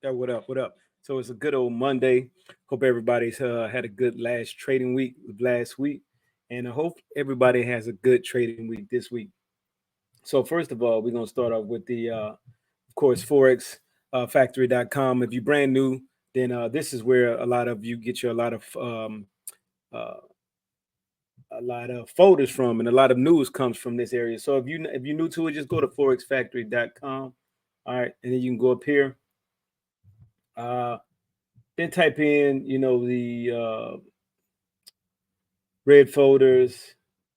Yeah, what up? What up? So it's a good old Monday. Hope everybody's had a good last trading week last week, and I hope everybody has a good trading week this week. So first of all, we're gonna start off with of course, forex factory.com. If you're brand new, then this is where a lot of you get your uh, a lot of folders from, and a lot of news comes from this area. So if you're new to it, just go to forexfactory.com. All right, and then you can go up here. Uh, then type in, the red folders,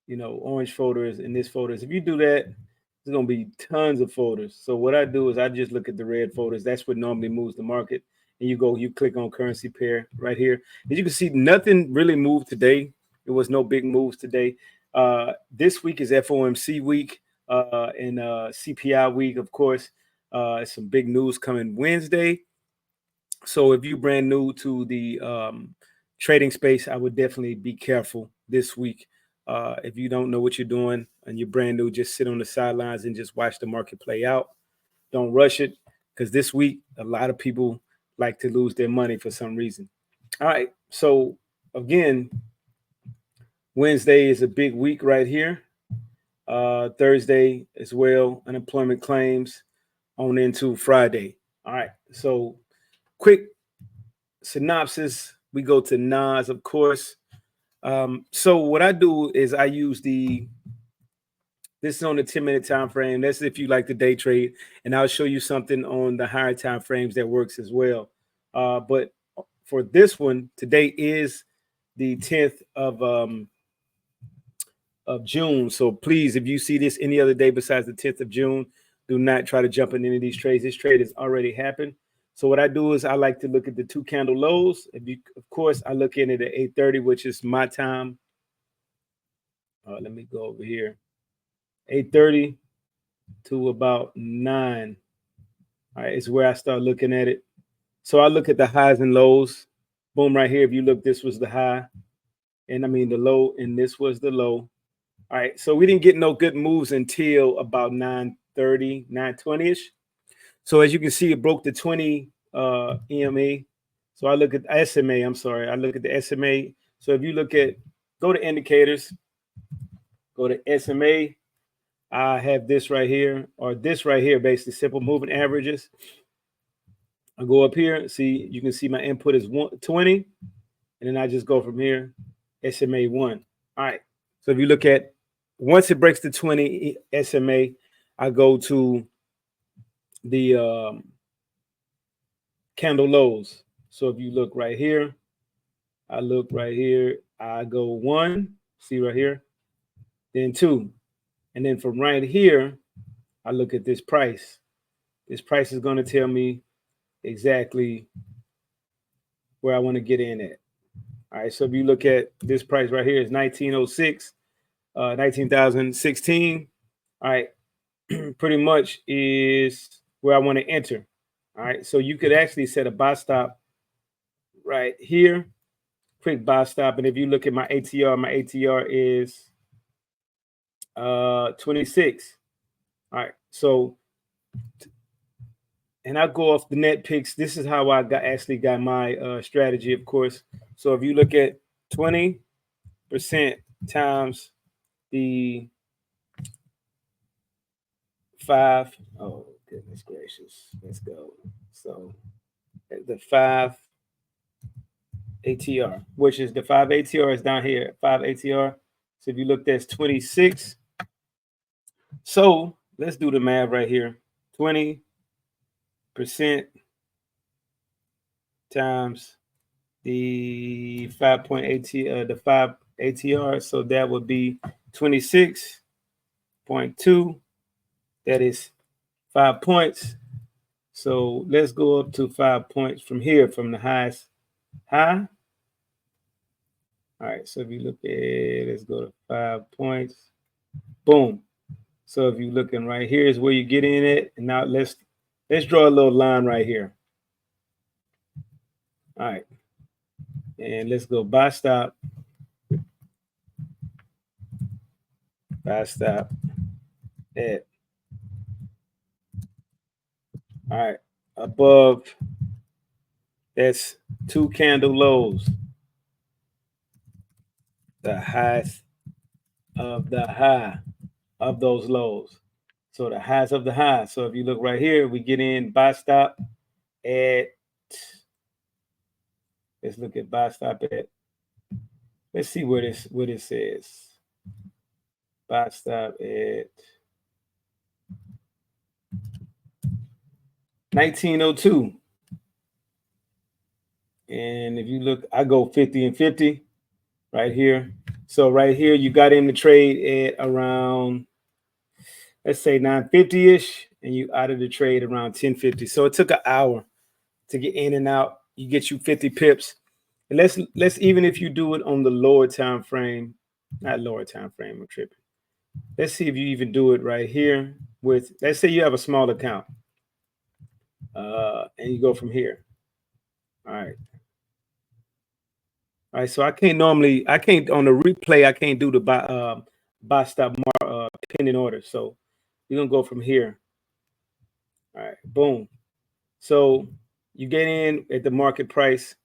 orange folders, and this folders. If you do that, there's gonna be tons of folders. So what I do is I just look at the red folders. That's what normally moves the market. And you click on currency pair right here. As you can see, nothing really moved today. There was no big moves today. This week is FOMC week and CPI week, of course. Some big news coming Wednesday. So if you're brand new to the trading space, I would definitely be careful this week. If you don't know what you're doing and you're brand new, just sit on the sidelines and just watch the market play out. Don't rush it, because this week a lot of people like to lose their money for some reason. All right. So again, Wednesday is a big week right here. Thursday as well, unemployment claims on into Friday. All right. So quick synopsis. We go to NAS, of course. So what I do is I use this is on the 10-minute time frame. That's if you like to day trade, and I'll show you something on the higher time frames that works as well. But for this one, today is the 10th of June. So please, if you see this any other day besides the 10th of June, do not try to jump in any of these trades. This trade has already happened. So what I do is I like to look at the two candle lows. Of course, I look in it at 8:30, which is my time. Let me go over here. 8:30 to about 9. All right, is where I start looking at it. So I look at the highs and lows. Boom, right here. If you look, this was the high, and I mean the low, and this was the low. All right, so we didn't get no good moves until about 9:30, 9:20ish. So as you can see, it broke the 20 EMA. So I look at SMA. I'm sorry, I look at the SMA. So if you go to indicators, go to SMA. I have this right here, or this right here, basically simple moving averages. I go up here. See, you can see my input is 20, and then I just go from here. SMA 1. All right. So if you look at, once it breaks the 20 SMA, I go to the candle lows. So if you look right here, I look right here, I go 1, see right here, then 2. And then from right here, I look at this price. This price is going to tell me exactly where I want to get in at. All right, so if you look at this price right here, is 1906, 19,016. All right, pretty much is where I want to enter. All right, so you could actually set a buy stop right here, quick buy stop. And if you look at my ATR is 26. All right, so, and I go off the net picks. This is how I actually got my strategy, of course. So if you look at 20% times the 5, oh goodness gracious, let's go. So the 5 ATR, which is the 5 ATR is down here, 5 ATR. So if you look, that's 26. So let's do the math right here. 20% times the 5.8 the 5 ATR. So that would be 26.2. That is 5 points. So let's go up to 5 points from here, from the highest high. All right, so if you look at, let's go to 5 points. Boom. So if you're looking right here is where you get in it. And now let's draw a little line right here. All right. And let's go buy stop. Buy stop at, all right, above That's 2 candle lows. The highs of the high of those lows. So the highs of the high. So if you look right here, we get in buy stop at, let's look at buy stop at, let's see where this says. Buy stop at 1902. And if you look, I go 50 and 50 right here. So right here, you got in the trade at around, let's say 950-ish, and you out of the trade around 1050. So it took an hour to get in and out. You get you 50 pips. And let's even if you do it on the lower time frame, not lower time frame, I'm tripping. Let's see if you even do it right here with, let's say you have a small account. And you go from here. All right. All right. So I can't on the replay, I can't do the buy stop pending order. So you're gonna go from here. All right, boom. So you get in at the market price.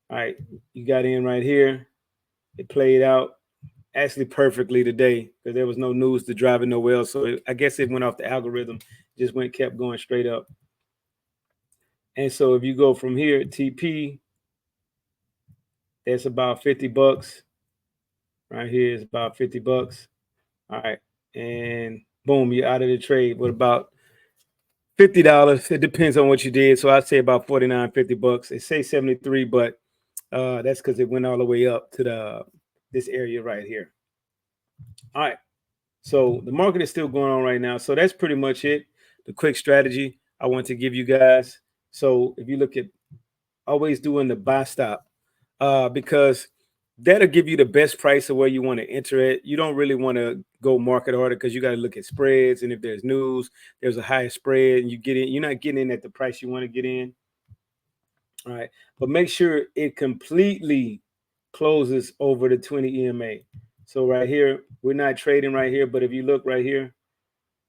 All right, you got in right here. It played out actually perfectly today because there was no news to drive it nowhere else. So I guess it went off the algorithm, just kept going straight up. And so if you go from here, TP, that's about $50. Right here is about $50. All right, and boom, you're out of the trade with about $50. It depends on what you did. So I'd say about 49, $50. It say 73, but that's because it went all the way up to this area right here. All right. So the market is still going on right now. So that's pretty much it. The quick strategy I want to give you guys. So if you look at always doing the buy stop, because that'll give you the best price of where you want to enter it. You don't really want to go market order because you got to look at spreads. And if there's news, there's a higher spread and you get in, you're not getting in at the price you want to get in. All right. But make sure it completely closes over the 20 EMA. So right here, we're not trading right here. But if you look right here,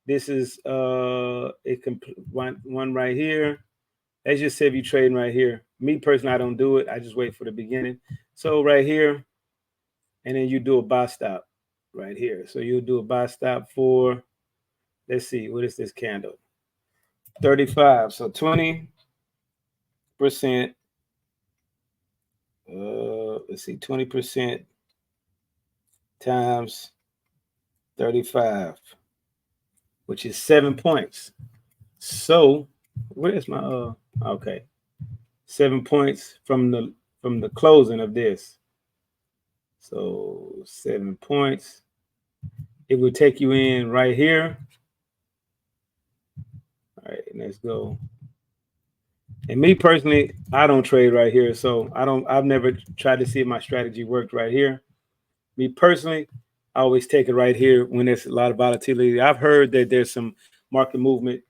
this is one right here. Let's just say if you're trading right here. Me personally, I don't do it. I just wait for the beginning. So right here, and then you do a buy stop right here. So you'll do a buy stop for, let's see, what is this candle? 35. So 20%. Let's see, 20% times 35, which is 7 points. So where's my okay, 7 points from the closing of this. So 7 points. It would take you in right here. All right, let's go. And me personally, I don't trade right here. So I've never tried to see if my strategy worked right here. Me personally, I always take it right here when there's a lot of volatility. I've heard that there's some market movement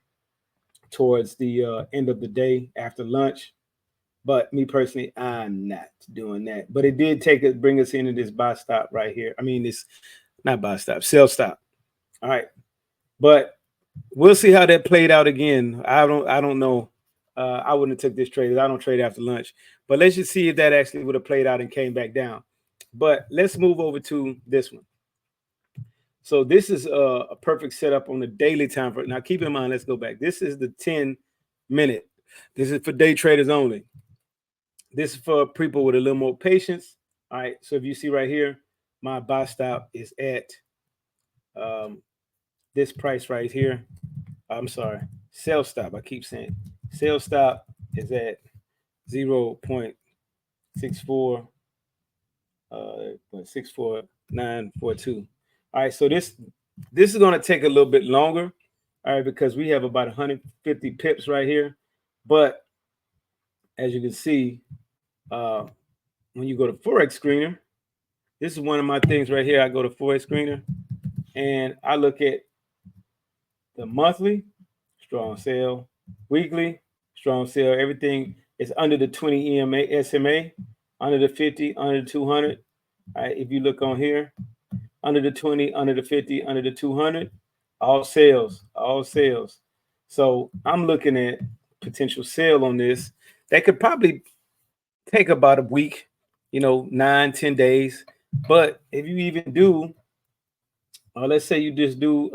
towards the end of the day after lunch. But me personally, I'm not doing that. But it did bring us into this buy stop right here. I mean, this not buy stop, sell stop. All right. But we'll see how that played out again. I don't know. I wouldn't have took this trade. I don't trade after lunch. But let's just see if that actually would have played out and came back down. But let's move over to this one. So this is a perfect setup on the daily time frame. Now keep in mind, let's go back. This is the 10-minute. This is for day traders only. This is for people with a little more patience. All right. So if you see right here, my buy stop is at this price right here. I'm sorry, sell stop. I keep saying sell stop is at 0.64 64942. All right, so this is going to take a little bit longer, all right, because we have about 150 pips right here. But as you can see, when you go to forex screener, this is one of my things right here. I go to forex screener and I look at the monthly strong sale, weekly strong sale. Everything is under the 20 EMA SMA, under the 50, under the 200. All right, if you look on here, under the 20, under the 50, under the 200, all sales, all sales. So I'm looking at potential sale on this. That could probably take about a week, 9-10 days. But if you even do, let's say you just do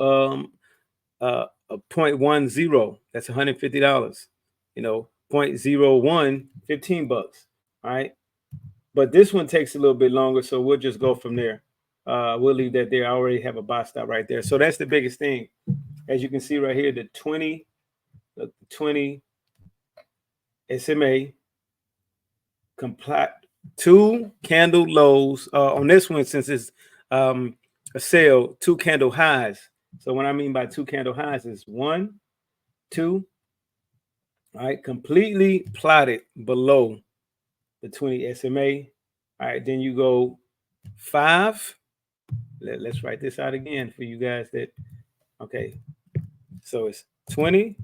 a 0.10, that's $150. 0.01, $15. All right. But this one takes a little bit longer, so we'll just go from there. We'll leave that there. I already have a buy stop right there. So that's the biggest thing. As you can see right here, the 20 SMA complete 2 candle lows on this one, since it's a sale, 2 candle highs. So what I mean by 2 candle highs is 1, 2, all right, completely plotted below the 20 SMA. All right, then you go 5. Let's write this out again for you guys okay. So it's 20%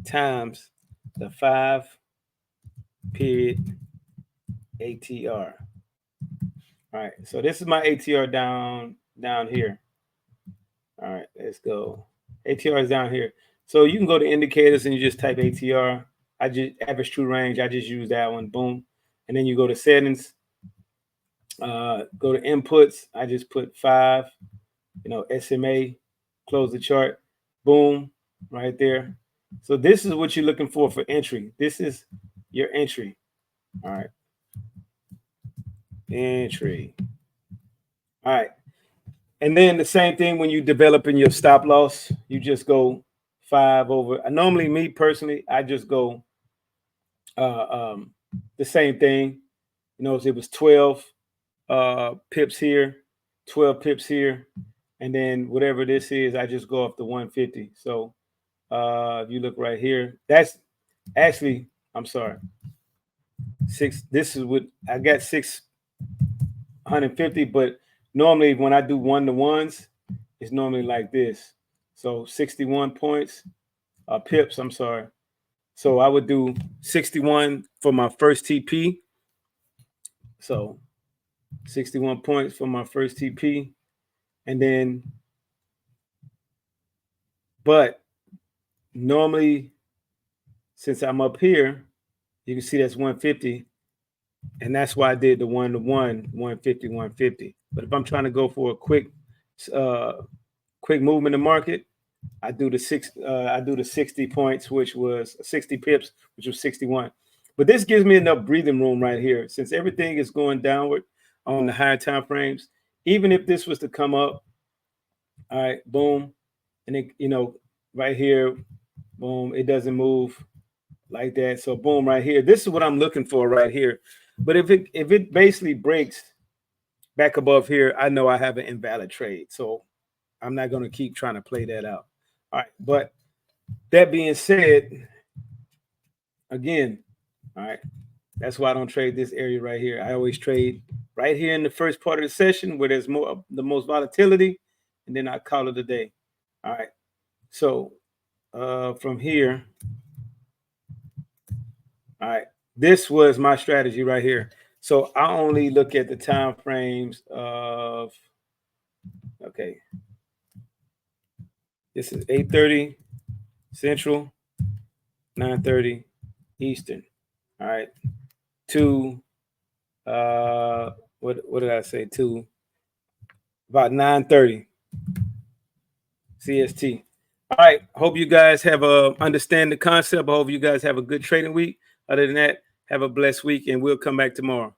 times the 5 period ATR. All right, so this is my ATR down here. All right, let's go. ATR is down here. So you can go to indicators and you just type ATR. I just average true range. I just use that one. Boom. And then you go to settings. Go to inputs. I just put 5. SMA. Close the chart. Boom. Right there. So this is what you're looking for entry. This is your entry. All right. Entry. All right. And then the same thing when you developing your stop loss, you just go 5 over. Normally, me personally, I just go the same thing. It was 12 pips here, 12 pips here, and then whatever this is, I just go up to 150. So if you look right here, that's actually, I'm sorry, 6. This is what I got, 650, but normally when I do 1-to-1s, it's normally like this. So 61 points, pips, I'm sorry. So I would do 61 for my first TP. So 61 points for my first TP. And then, but normally, since I'm up here, you can see that's 150. And that's why I did the 1-to-1, 150, 150. But if I'm trying to go for a quick movement in the market, I do the 60 points, which was 60 pips, which was 61. But this gives me enough breathing room right here, since everything is going downward on the higher time frames. Even if this was to come up, all right, boom, and it, right here, boom, it doesn't move like that. So boom, right here, this is what I'm looking for right here. But if it basically breaks back above here, I know I have an invalid trade. So I'm not going to keep trying to play that out. All right, but that being said, again, all right, that's why I don't trade this area right here. I always trade right here in the first part of the session where there's the most volatility, and then I call it a day. All right, so from here, all right, this was my strategy right here. So I only look at the time frames of, okay, this is 8:30 Central, 9:30 Eastern. All right, to what did I say? To about 9:30 CST. All right, hope you guys have understand the concept. I hope you guys have a good trading week. Other than that, have a blessed week, and we'll come back tomorrow.